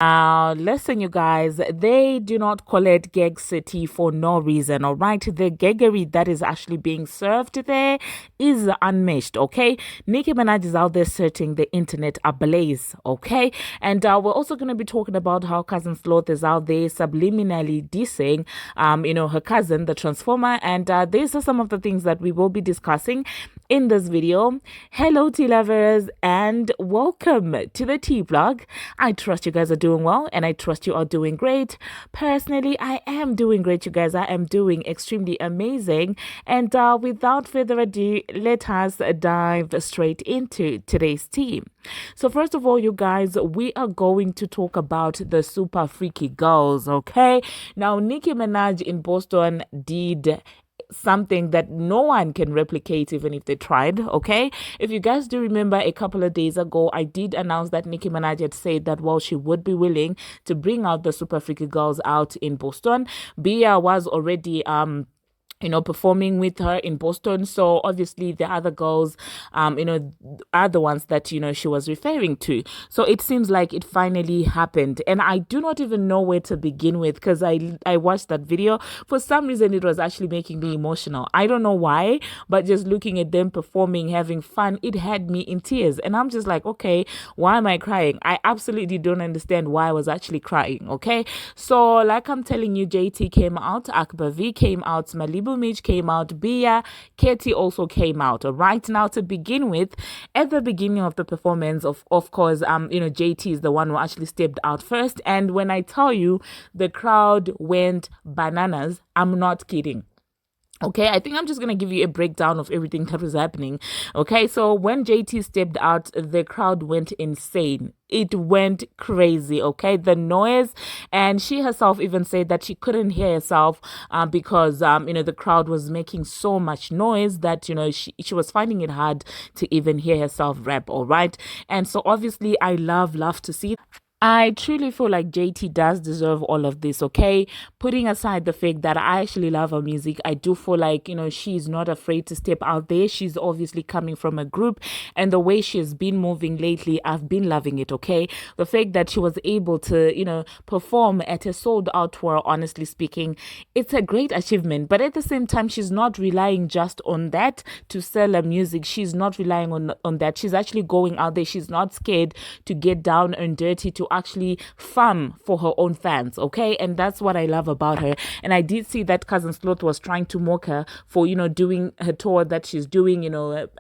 Listen, you guys, they do not call it Gag City for no reason, all right? The gaggery that is actually being served there is unmatched, okay? Nicki Minaj is out there setting the internet ablaze, okay? And we're also going to be talking about how Cousin Sloth is out there subliminally dissing, her cousin, the Transformer. And these are some of the things that we will be discussing in this video. Hello, tea lovers, and welcome to the tea vlog. I trust you guys are doing well, and I trust you are doing great. Personally, I am doing great, you guys. I am doing extremely amazing. And without further ado, let us dive straight into today's tea. So first of all, you guys, we are going to talk about the super freaky girls, okay? Now, Nicki Minaj in Boston did something that no one can replicate even if they tried, okay? If you guys do remember, a couple of days ago I did announce that Nicki Minaj had said that, well, she would be willing to bring out the super freaky girls out in Boston. Bia was already performing with her in Boston. So obviously the other girls, are the ones that, she was referring to. So it seems like it finally happened. And I do not even know where to begin with, because I watched that video. For some reason, it was actually making me emotional. I don't know why, but just looking at them performing, having fun, it had me in tears. And I'm just like, okay, why am I crying? I absolutely don't understand why I was actually crying, okay? So like I'm telling you, JT came out, Akbar V came out, Malibu Mitch came out, Bia, Katie also came out. All right, now to begin with, at the beginning of the performance, of course, JT is the one who actually stepped out first, and when I tell you the crowd went bananas, I'm not kidding. Okay, I think I'm just going to give you a breakdown of everything that was happening. Okay, so when JT stepped out, the crowd went insane. It went crazy, okay? The noise, and she herself even said that she couldn't hear herself because, the crowd was making so much noise that, she was finding it hard to even hear herself rap, all right? And so obviously I love to see. I truly feel like JT does deserve all of this, okay? Putting aside the fact that I actually love her music, I do feel like, she's not afraid to step out there. She's obviously coming from a group, and the way she's been moving lately, I've been loving it, okay? The fact that she was able to, perform at a sold out tour, honestly speaking, it's a great achievement. But at the same time, she's not relying just on that to sell her music. She's not relying on that. She's actually going out there. She's not scared to get down and dirty, to actually farm for her own fans, okay? And that's what I love about her. And I did see that Cousin Sloth was trying to mock her for, doing her tour that she's doing,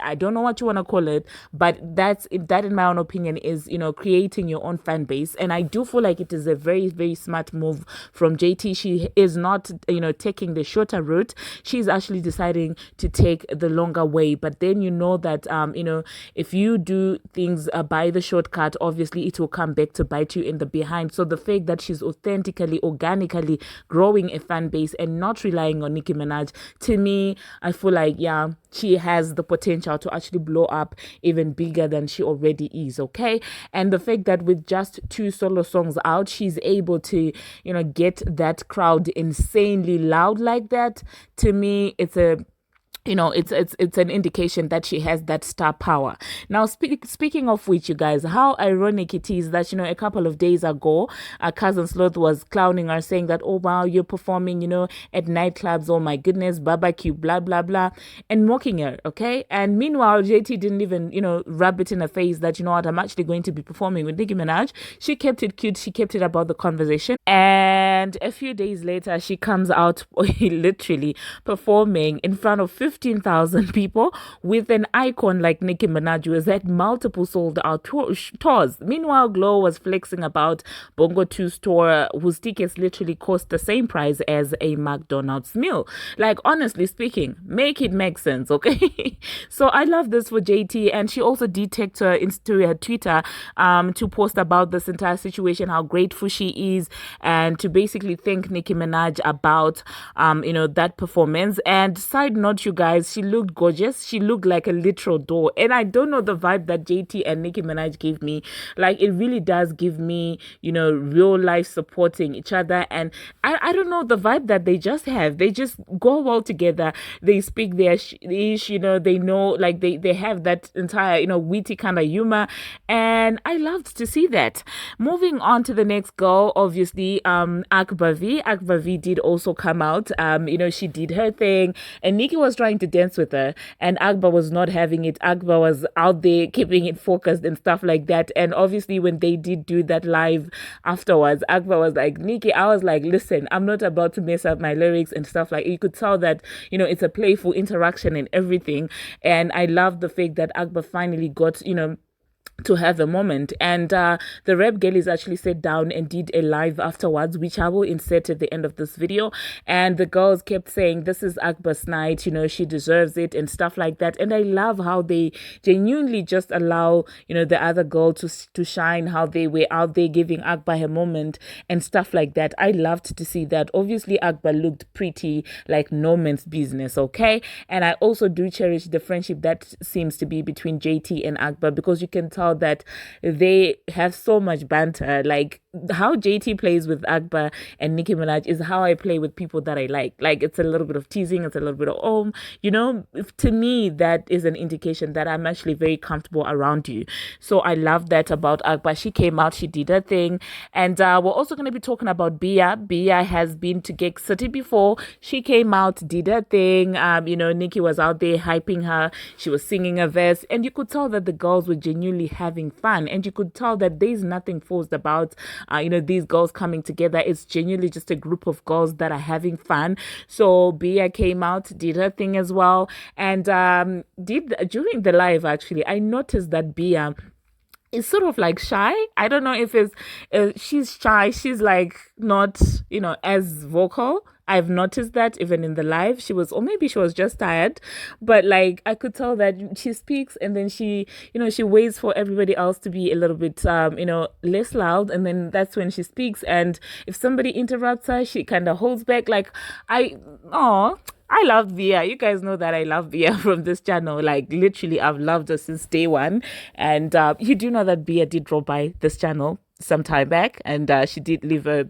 I don't know what you want to call it, but that in my own opinion is, creating your own fan base. And I do feel like it is a very, very smart move from JT. She is not, taking the shorter route. She's actually deciding to take the longer way. But then that, if you do things by the shortcut, obviously it will come back to bite you in the behind. So the fact that she's authentically, organically growing a fan base and not relying on Nicki Minaj, to me, I feel like, yeah, she has the potential to actually blow up even bigger than she already is, okay? And the fact that with just 2 solo songs out, she's able to, get that crowd insanely loud like that, to me, it's an indication that she has that star power. Now, speaking of which, you guys, how ironic it is that, a couple of days ago, Cousin Sloth was clowning her, saying that, oh, wow, you're performing, at nightclubs, oh my goodness, barbecue, blah, blah, blah, and mocking her, okay? And meanwhile, JT didn't even, rub it in her face that, what, I'm actually going to be performing with Nicki Minaj. She kept it cute. She kept it about the conversation. And a few days later, she comes out literally performing in front of 15,000 people with an icon like Nicki Minaj, who has had multiple sold out tours. Meanwhile, Glow was flexing about Bongo 2's tour, whose tickets literally cost the same price as a McDonald's meal. Like, honestly speaking, make it make sense, okay? So I love this for JT, and she also did take to her Twitter to post about this entire situation, how grateful she is, and to basically thank Nicki Minaj about that performance. And side note, you guys, guys, she looked gorgeous. She looked like a literal doll. And I don't know, the vibe that JT and Nicki Minaj gave me, like it really does give me, real life supporting each other. And I don't know, the vibe that they just have. They just go well together. They speak their ish, they know, like they have that entire, witty kind of humor. And I loved to see that. Moving on to the next girl, obviously, Akbar V. Akbar V did also come out. She did her thing, and Nicki was trying to dance with her, and Akbar was not having it. Akbar was out there keeping it focused and stuff like that. And obviously, when they did do that live afterwards, Akbar was like, Nicki, I was like, listen, I'm not about to mess up my lyrics and stuff like. You could tell that it's a playful interaction and everything. And I love the fact that Akbar finally got to have a moment. And the rap girlies actually sat down and did a live afterwards, which I will insert at the end of this video. And the girls kept saying, this is Akbar's night, she deserves it and stuff like that. And I love how they genuinely just allow the other girl to shine, how they were out there giving Akbar her moment and stuff like that. I loved to see that. Obviously Akbar looked pretty like no man's business, okay? And I also do cherish the friendship that seems to be between JT and Akbar, because you can tell that they have so much banter. Like how JT plays with Akbar and Nicki Minaj is how I play with people that I like. Like it's a little bit of teasing, it's a little bit of to me that is an indication that I'm actually very comfortable around you. So I love that about Akbar. She came out, she did her thing. And we're also going to be talking about Bia. Bia has been to Gig City before. She came out, did her thing. Nicki was out there hyping her. She was singing a verse, and you could tell that the girls were genuinely having fun, and you could tell that there's nothing forced about these girls coming together. It's genuinely just a group of girls that are having fun. So Bia came out, did her thing as well, and did during the live, actually I noticed that Bia is sort of like shy. I don't know if it's she's shy, she's like not as vocal. I've noticed that even in the live, she was, or maybe she was just tired, but like I could tell that she speaks and then she waits for everybody else to be a little bit, less loud. And then that's when she speaks. And if somebody interrupts her, she kind of holds back. Like I love Bia. You guys know that I love Bia from this channel. Like literally, I've loved her since day one. And you do know that Bia did drop by this channel some time back, and she did leave a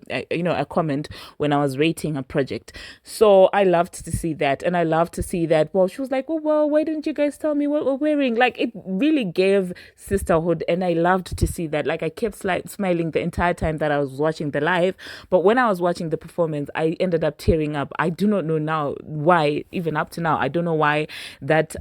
comment when I was rating a project. So I loved to see that, and I loved to see that. Well, she was like, oh well, why didn't you guys tell me what we're wearing? Like it really gave sisterhood, and I loved to see that. Like I kept smiling the entire time that I was watching the live, but when I was watching the performance, I ended up tearing up. I do not know now why, even up to now, I don't know why that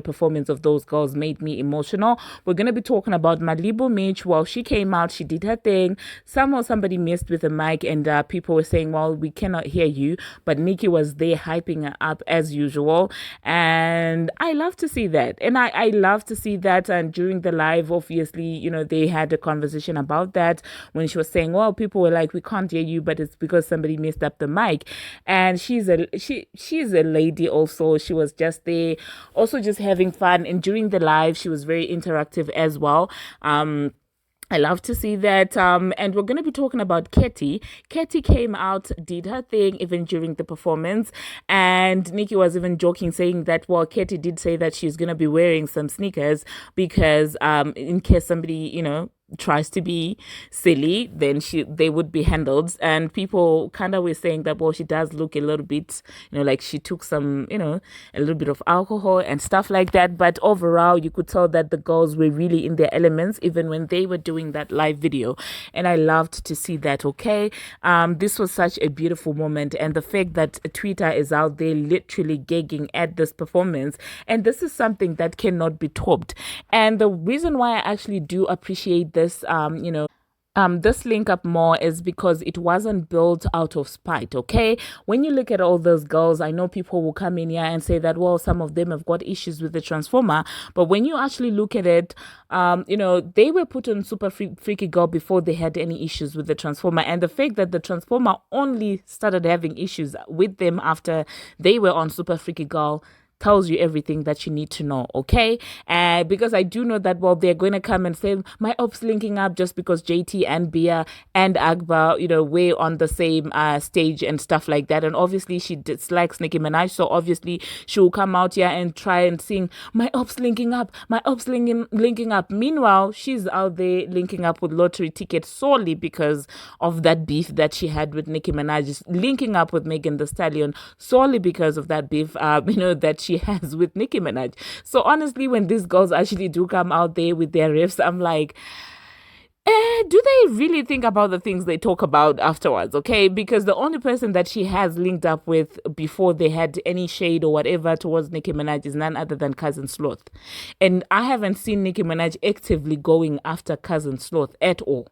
performance of those girls made me emotional. We're gonna be talking about Malibu Mitch. Well, she came out, she did her thing. Somehow somebody missed with the mic, and people were saying, well, we cannot hear you, but Nicki was there hyping her up as usual. And I love to see that, and I love to see that. And during the live, obviously, they had a conversation about that when she was saying, well, people were like, we can't hear you, but it's because somebody messed up the mic. And she's a lady also. She was just there also just having fun, and during the live she was very interactive as well. I love to see that. And we're going to be talking about Katie. Katie came out, did her thing even during the performance. And Nicki was even joking, saying that, well, Katie did say that she's going to be wearing some sneakers because in case somebody, tries to be silly, then they would be handled. And people kind of were saying that, well, she does look a little bit, like she took some, a little bit of alcohol and stuff like that. But overall, you could tell that the girls were really in their elements, even when they were doing that live video. And I loved to see that, okay? This was such a beautiful moment. And the fact that Twitter is out there literally gagging at this performance. And this is something that cannot be topped. And the reason why I actually do appreciate this, this link up more is because it wasn't built out of spite, okay? When you look at all those girls, I know people will come in here and say that, well, some of them have got issues with the transformer, but when you actually look at it, they were put on Super Freaky Girl before they had any issues with the transformer. And the fact that the transformer only started having issues with them after they were on Super Freaky Girl tells you everything that you need to know, okay? Because I do know that, well, they're going to come and say, my ops linking up just because JT and Bia and Akbar, were on the same stage and stuff like that. And obviously she dislikes Nicki Minaj, so obviously she will come out here and try and sing, my ops linking up, my ops linking up. Meanwhile, she's out there linking up with Lottery Ticket solely because of that beef that she had with Nicki Minaj, linking up with Megan Thee Stallion solely because of that beef, that she has with Nicki Minaj. So honestly, when these girls actually do come out there with their riffs, I'm like, do they really think about the things they talk about afterwards? Okay, because the only person that she has linked up with before they had any shade or whatever towards Nicki Minaj is none other than Cousin Sloth. And I haven't seen Nicki Minaj actively going after Cousin Sloth at all.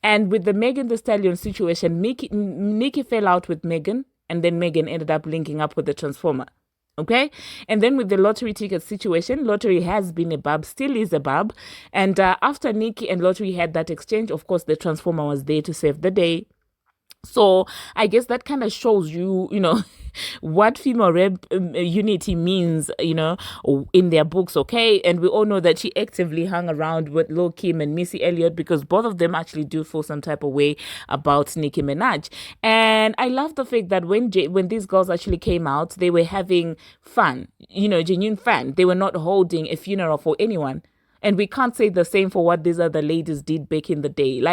And with the Megan Thee Stallion situation, Nicki fell out with Megan, and then Megan ended up linking up with the Transformer. Okay, and then with the Lottery Ticket situation, Lottery has been a bub, still is a bub, and after Nicki and Lottery had that exchange, of course the Transformer was there to save the day. So I guess that kind of shows you, what female rap unity means, in their books, okay? And we all know that she actively hung around with Lil Kim and Missy Elliott because both of them actually do feel some type of way about Nicki Minaj. And I love the fact that when these girls actually came out, they were having fun, genuine fun. They were not holding a funeral for anyone. And we can't say the same for what these other ladies did back in the day.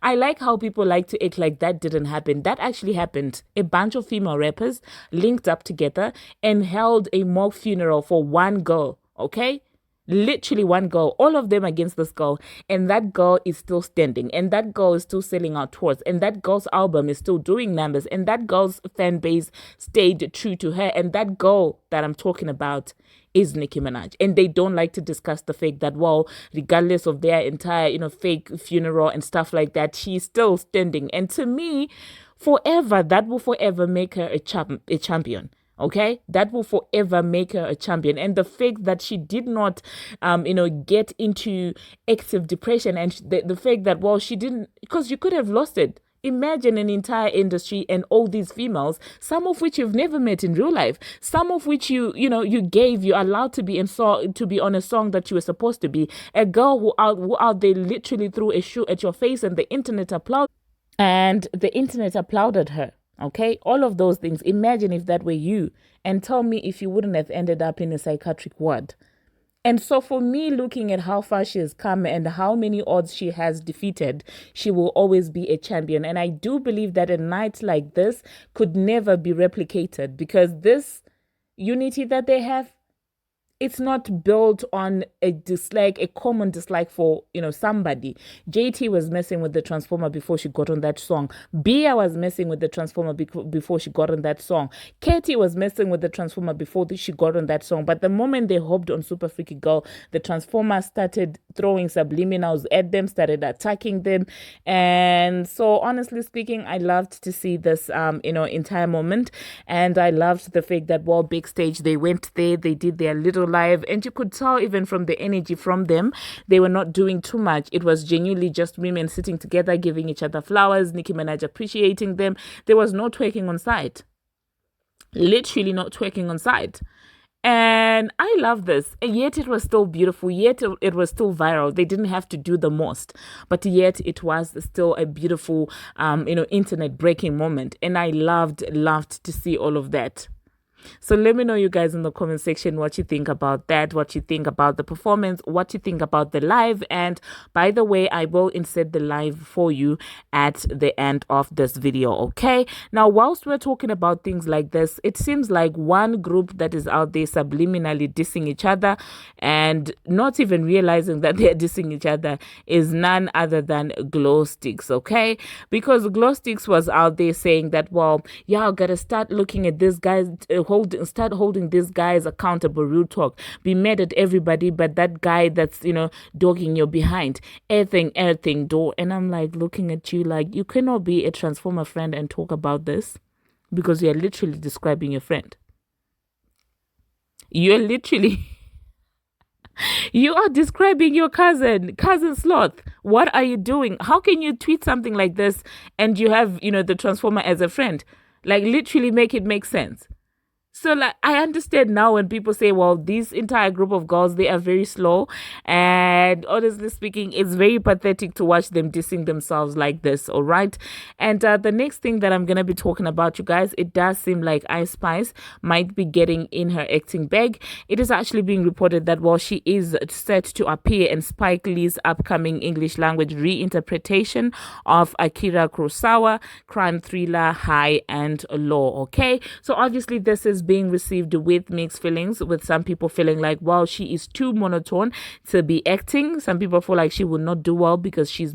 I like how people like to act like that didn't happen. That actually happened. A bunch of female rappers linked up together and held a mock funeral for one girl, okay? Literally one girl, all of them against this girl, and that girl is still standing, and that girl is still selling out tours, and that girl's album is still doing numbers, and that girl's fan base stayed true to her, and that girl that I'm talking about is Nicki Minaj. And they don't like to discuss the fact that, well, regardless of their entire, fake funeral and stuff like that, she's still standing. And to me, that will forever make her a champion. Okay, that will forever make her a champion. And the fact that she did not, get into active depression, and the fact that, well, she didn't, because you could have lost it. Imagine an entire industry and all these females, some of which you've never met in real life, some of which you're allowed to be on a song that you were supposed to be. A girl who out there literally threw a shoe at your face, and the internet applauded her. Okay, all of those things. Imagine if that were you, and tell me if you wouldn't have ended up in a psychiatric ward. And so for me, looking at how far she has come and how many odds she has defeated, she will always be a champion. And I do believe that a night like this could never be replicated, because this unity that they have, it's not built on a common dislike for, somebody. JT was messing with the Transformer before she got on that song. Bia was messing with the Transformer before she got on that song. Katie was messing with the Transformer before she got on that song. But the moment they hopped on Super Freaky Girl, the Transformer started throwing subliminals at them, started attacking them. And so honestly speaking, I loved to see this, entire moment. And I loved the fact that, well, Backstage, they went there, they did their little live, and you could tell even from the energy from them, they were not doing too much. It was genuinely just women sitting together, giving each other flowers, Nicki Minaj appreciating them. There was no twerking on site. Literally not twerking on site. And I love this. And yet it was still beautiful. Yet it was still viral. They didn't have to do the most. But yet it was still a beautiful, internet breaking moment. And I loved to see all of that. So let me know, you guys, in the comment section, what you think about that, what you think about the performance, what you think about the live. And by the way, I will insert the live for you at the end of this video, okay? Now, whilst we're talking about things like this, it seems like one group that is out there subliminally dissing each other and not even realizing that they're dissing each other is none other than Glow Sticks, okay? Because Glow Sticks was out there saying that, well, y'all gotta start looking at this guys, start holding these guys accountable. Real talk. Be mad at everybody but that guy that's dogging your behind, everything door. And I'm like looking at you like, you cannot be a Transformer friend and talk about this, because you're literally describing your friend. You're literally you are describing your cousin Sloth. What are you doing? How can you tweet something like this and you have the Transformer as a friend? Like, literally make it make sense. So like I understand now when people say, well, this entire group of girls, they are very slow, and honestly speaking, it's very pathetic to watch them dissing themselves like this. All right. And the next thing that I'm gonna be talking about, you guys, it does seem like Ice Spice might be getting in her acting bag. It is actually being reported that while she is set to appear in Spike Lee's upcoming English language reinterpretation of Akira Kurosawa crime thriller High and Low. Okay, so obviously this is being received with mixed feelings, with some people feeling like, well, she is too monotone to be acting. Some people feel like she will not do well because she's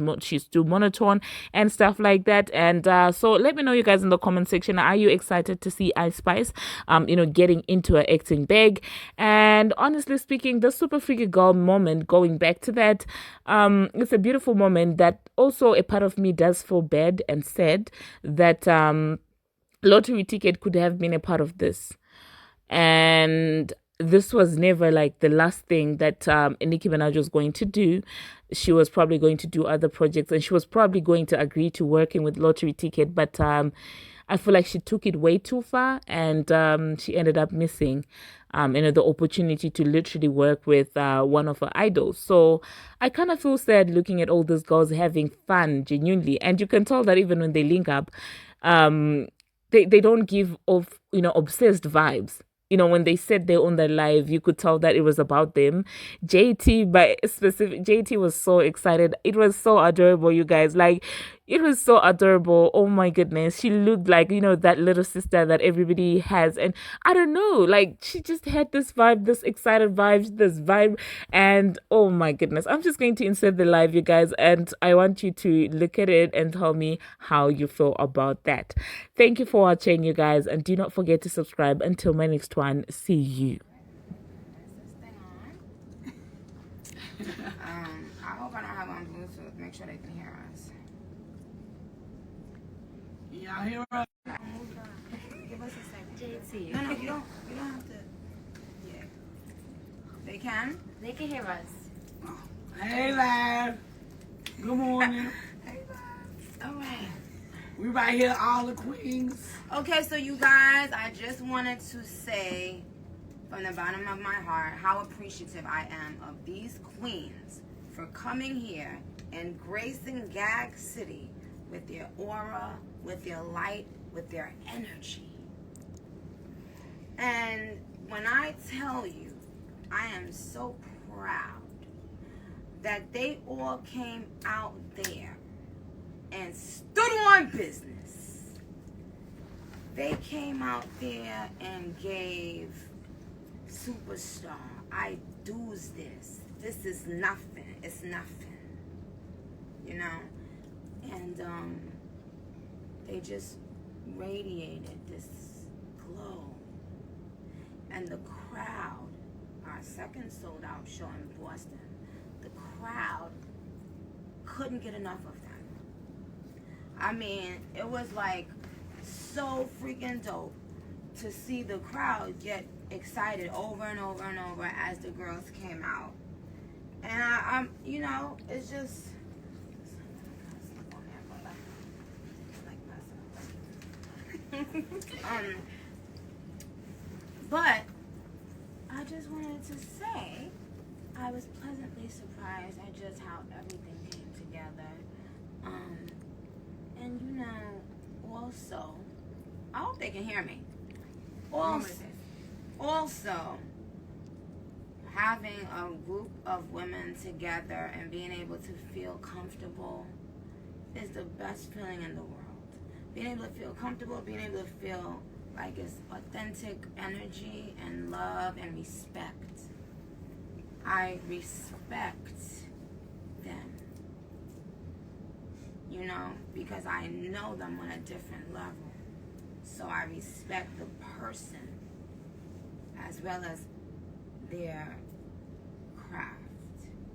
too monotone and stuff like that. And so let me know, you guys, in the comment section, are you excited to see Ice Spice getting into her acting bag? And honestly speaking, the super freaky girl moment, going back to that, it's a beautiful moment that also a part of me does feel bad and sad that lottery ticket could have been a part of this. And this was never like the last thing that Nicki Minaj was going to do. She was probably going to do other projects, and she was probably going to agree to working with Lottery Ticket, but I feel like she took it way too far, and she ended up missing the opportunity to literally work with one of her idols. So I kind of feel sad looking at all these girls having fun genuinely, and you can tell that even when they link up, they don't give off obsessed vibes. When they said they're on their live, you could tell that it was about them. JT was so excited. It was so adorable, you guys. Like, it was so adorable. Oh my goodness. She looked like, that little sister that everybody has. And I don't know, like, she just had this vibe, this excited vibe, this vibe. And oh my goodness. I'm just going to insert the live, you guys. And I want you to look at it and tell me how you feel about that. Thank you for watching, you guys. And do not forget to subscribe. Until my next one. See you. I hope I don't have on Bluetooth. Make sure they can hear us. Y'all hear us? Give us a second. JT. No, you don't have to. Yeah. They can? They can hear us. Oh. Hey, lad. Good morning. Hey, lad. All right. We right here, all the queens. Okay, so you guys, I just wanted to say from the bottom of my heart how appreciative I am of these queens for coming here and gracing Gag City with their aura, with their light, with their energy. And when I tell you, I am so proud that they all came out there and stood on business. They came out there and gave Superstar, I do's this. This is nothing. It's nothing. And they just radiated this glow. And the crowd, our second sold out show in Boston, the crowd couldn't get enough of them. I mean, it was like so freaking dope to see the crowd get excited over and over and over as the girls came out. And I'm it's just but I just wanted to say I was pleasantly surprised at just how everything came together. And also, I hope they can hear me. Also, having a group of women together and being able to feel comfortable is the best feeling in the world. Being able to feel comfortable, being able to feel like it's authentic energy and love and respect. I respect them. Because I know them on a different level. So I respect the person as well as their craft,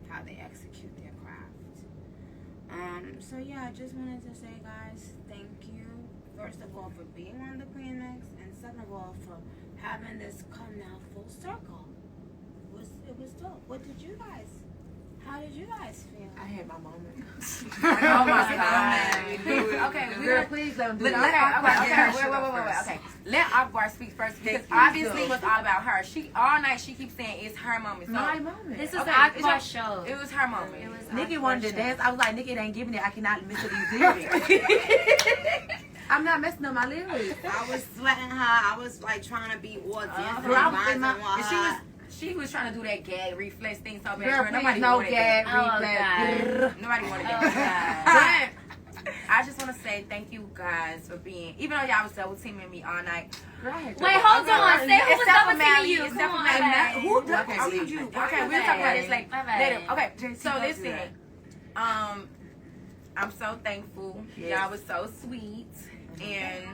how they execute their craft. So yeah, I just wanted to say, guys, thank you. First of all, for being on the Queen Mix, and second of all, for having this come now full circle. It was dope. How did you guys feel? I had my moment. Oh my God. Okay, girl, please let them do it. Okay, wait. Okay. let Akbar speak first because obviously it was all about her. She all night she keeps saying it's her moment. So, My moment. This is okay, Akbar's show. It was her moment. It was Nikki Akbar's wanted to show. dance. I was like, Nikki, it ain't giving it. I cannot miss these lyrics. I'm not messing up my lyrics. I was sweating her. I was like trying to be all dancing. Girl, I was in my- and she was trying to do that gag reflex thing so bad. Girl, Nobody please, no wanted gag, Oh, reflex. Nobody wanted Oh, that. But I just want to say thank you guys for being, even though y'all was double teaming me all night. Wait, hold on. Say who was double teaming you. Except Come for on, Mally. babe. Who Okay, double teamed you? Okay, we'll talk about this later. Okay, so listen. I'm so thankful. Y'all was so sweet. And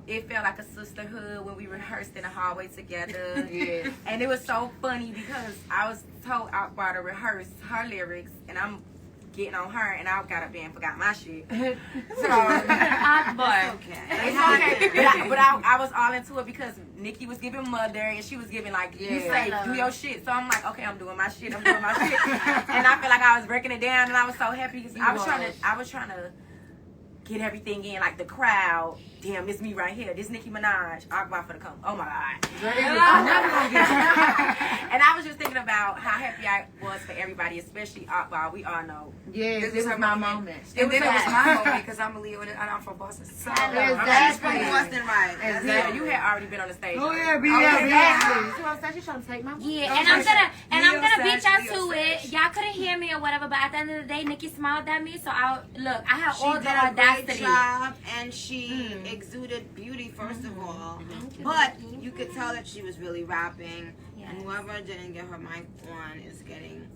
it felt like a sisterhood when we rehearsed in the hallway together. Yeah. And it was so funny because I was told Akbar to rehearse her lyrics, and I'm getting on her, and I got up there and forgot my shit. So Akbar. it's okay. But I was all into it because Nikki was giving mother, and she was giving like you say do your shit. So I'm like, okay, I'm doing my shit. And I feel like I was breaking it down, and I was so happy because I was trying to get everything in, like the crowd. Damn, it's me right here. This Nicki Minaj. Akbar for the come. Oh my God. I'm never gonna get you. And I was just thinking about how happy I was for everybody, especially Akbar. We all know. Yeah, this was my moment. And then it was my moment because I'm a Leo and I'm from Boston. So Exactly. She's from Boston, right? Exactly. Yeah, you had already been on the stage. Oh, yeah, Exactly. She was saying she's trying to take my moment. Yeah, and I'm gonna beat y'all Leo to it. Y'all couldn't hear me or whatever, but at the end of the day, Nikki smiled at me, so I had She all did the a great audacity. job, and she exuded beauty first of all. But you could tell that she was really rapping, and whoever didn't get her mic on is getting.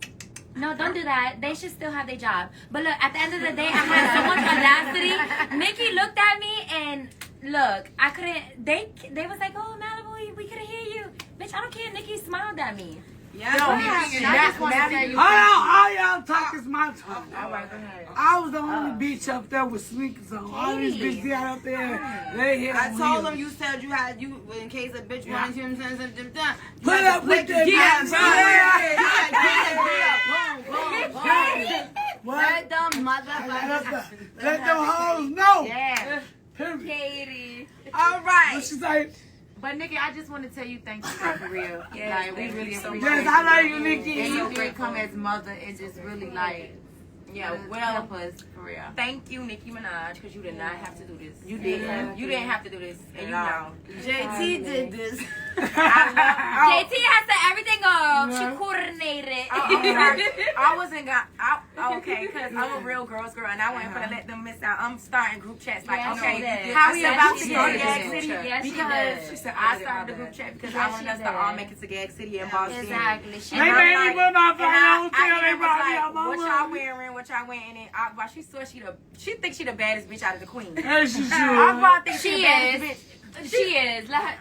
No, don't do that. They should still have their job. But look, at the end of the day, I had so much audacity. Nikki looked at me and look, I couldn't. They was like, "Oh, Malibu, we couldn't hear you." Bitch, I don't care. Nikki smiled at me. Yeah, I just want to tell you. Hold on, all y'all talk is my turn. All right, go ahead. I was the only bitch up there with sneakers on. All these bitches out there, they hit I on told wheels. them you said you had in case a bitch wanted you something. Put up with that Let them motherfuckers. Let them hoes know. Yeah. Period. Katie. All right. What she say? But Nikki, I just want to tell you thank you for real. Yes, Like we thank really you so appreciate Yes, you. I love you, Nikki. And you did come as mother and just really like help us for real. Thank you, Nicki Minaj, because you did not have to do this. You did. You didn't have to do this, and you know. JT did this. JT has set everything up. She coordinated. I wasn't gonna. Okay, because I'm a real girl's girl, and I wasn't gonna let them miss out. I'm starting group chats like, Yes, okay, she did. how we Yes, about she to go to did. Gag City? Yes, she Because did. She said, I started the group chat because I Yes, wanted she us did. to all make it to Gag City and Boston. Exactly. She They made me put my And phone on till they was brought me like, out my what money. y'all wearing? What y'all wearing? And Akbar, she saw she thinks she the baddest bitch out of the queen. Yes, she should. Akbar thinks she She the baddest is. bitch. She is. Let her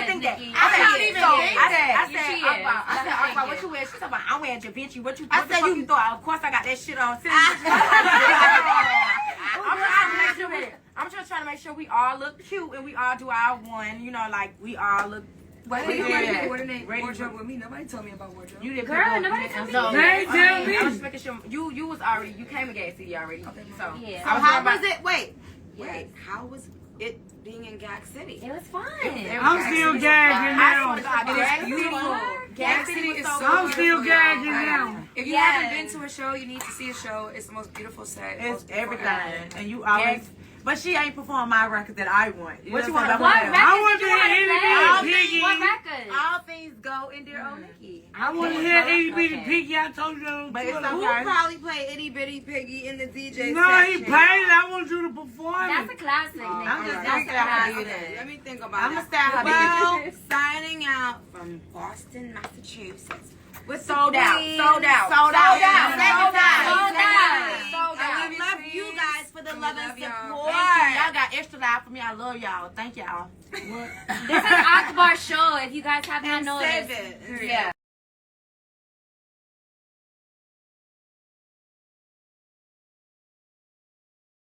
think that. Nikki. I don't even think that. I said, She is. Akbar, Let her think what it. you wear? She's talking about, I'm wearing Da Vinci. What the said fuck you- you thought? Of course I got that shit on. I'm just trying to make sure we all look cute and we all do our one. You know, like we all look. Why didn't Yeah. nobody coordinate Ready. wardrobe with me? Nobody told me about wardrobe. You didn't Girl, pick up- nobody you didn't told me. They tell I was me. just making sure you was already you came to Gag City already. Okay. So Yeah. I So how worried was it? Wait. Wait, how was it being in Gag City? It was fun. I'm still gagging I swear to now. God, It is Gag City, beautiful. Gag City is was so so I'm still beautiful, gagging y'all. now. If you Yes. haven't been to a show, you need to see a show. It's the most beautiful set. It's most beautiful everything, and you always. But she ain't performed my record that I want. What you want? What I record want did to you want hear to Itty play? Bitty Piggy. What record? all things go in dear old Nikki. I want to hear Itty Bitty Okay. Piggy. I told you on But it's Twitter. Who okay. probably played Itty Bitty Piggy in the DJ No, he section? played it. I want you to perform That's a it. classic. Nikki. I'm just That's gonna a say how classic. you did. Let me think about I'm it. gonna style how Well, big signing out from Boston, Massachusetts. With Sold the out, queens. sold out, Sold sold out. out, Sold sold out. Sold out. Sold out. I I love you queens. guys for the love and love y'all. support. Thank you. Y'all got extra loud for me. I love y'all. Thank y'all. This is Akbar's show. If you guys have not And noticed. save it. Yeah.